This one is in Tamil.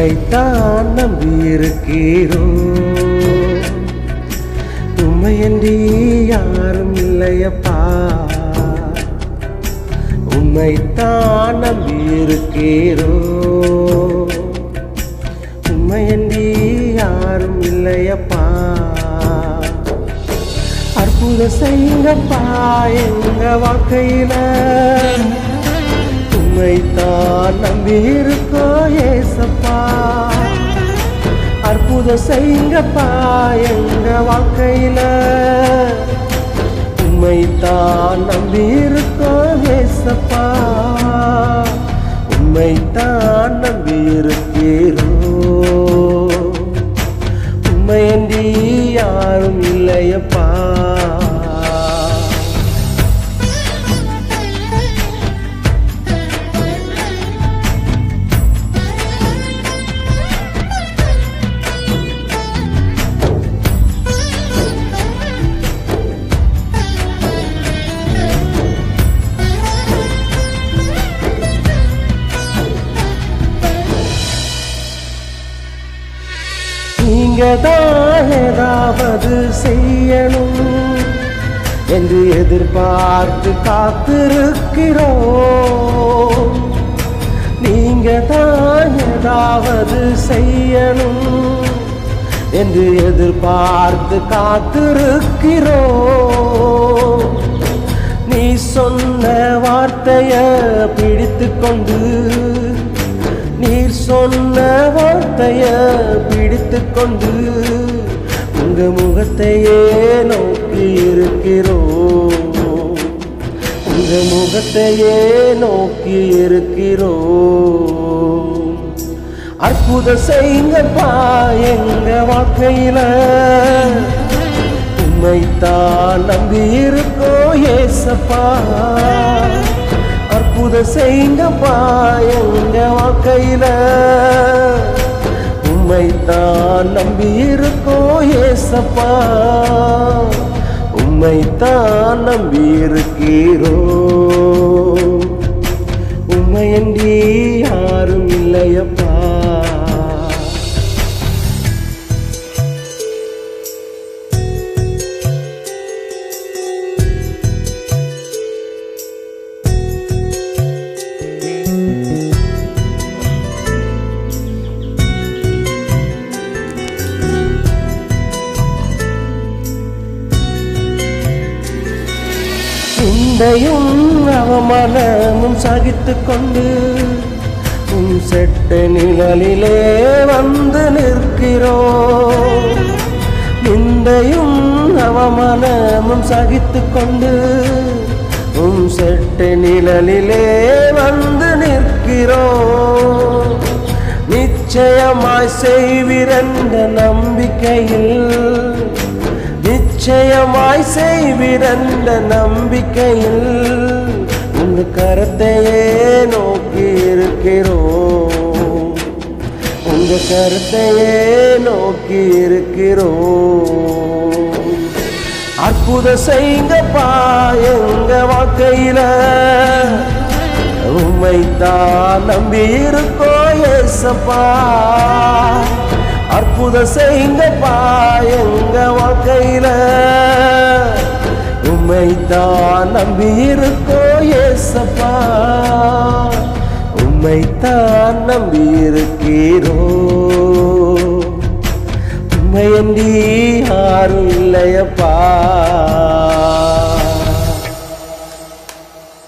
உம்மைத்தான் நம்பியிருக்கிறோம். உம்மையன்றி யாரும் இல்லையப்பா. உம்மைத்தான் நம்பியிருக்கிறோம். உம்மையன்றி யாரும் இல்லையப்பா. அற்புதம் செய்யுங்கப்பா எங்க வாழ்க்கையில. உம்மைத்தான் நம்பியிருக்கோம் ஏசப்பா. அற்புதம் செய்யுங்கப்பா எங்க வாழ்க்கையில. உம்மைத்தான் நம்பியிருக்கோம் ஏசப்பா. உம்மைத்தான் நம்பியிருக்கிறோம். உம்மையன்றி யாரும் இல்லையப்பா. நீங்கதான் ஏதாவது செய்யணும் என்று எதிர்பார்த்து காத்திருக்கிறோம். நீங்கதான் ஏதாவது செய்யணும் என்று எதிர்பார்த்து காத்திருக்கிறோம். நீ சொன்ன வார்த்தைய பிடித்து கொண்டு, நீர் சொன்ன வார்த்தைய பிடித்து கொண்டு உங்க முகத்தையே நோக்கி இருக்கிறோம். உங்க முகத்தையே நோக்கி இருக்கிறோம். அற்புதம் செய்யுங்கப்பா எங்க வாழ்க்கையில. உம்மைத்தான் நம்பி இருக்கோம் ஏசப்பா. அற்புதம் செய்யுங்கப்பா எங்க வாழ்க்கையில. உம்மைத்தான் நம்பி இருக்கோம் ஏசப்பா. உம்மைத்தான் நம்பி இருக்கிறோம். உம்மையன்றி யாரும் இல்லையப்பா. நிந்தையும் அவமானமும் சகித்து கொண்டு உம் செட்ட நிழலிலே வந்து நிற்கிறோம். நிந்தையும் அவமானமும் சகித்து கொண்டு உம் செட்ட நிழலிலே வந்து நிற்கிறோம். நிச்சயமாய் செய்வீரென்ற நம்பிக்கையில், நிச்சயமாய் செய்வீரென்ற நம்பிக்கையில் உங்க கரத்தையே நோக்கி இருக்கிறோம். உங்க கரத்தையே நோக்கி இருக்கிறோம். அற்புதம் செய்யுங்கப்பா எங்க வாழ்க்கையில. உம்மைத்தான் நம்பி இருக்கோம் ஏசப்பா. அற்புதம் செய்யுங்கப்பா எங்க வாழ்க்கையில. உம்மைத்தான் நம்பி இருக்கோம் ஏசப்பா. உம்மைத்தான் நம்பி இருக்கிறோம். உம்மையன்றி யாரும் இல்லையப்பா.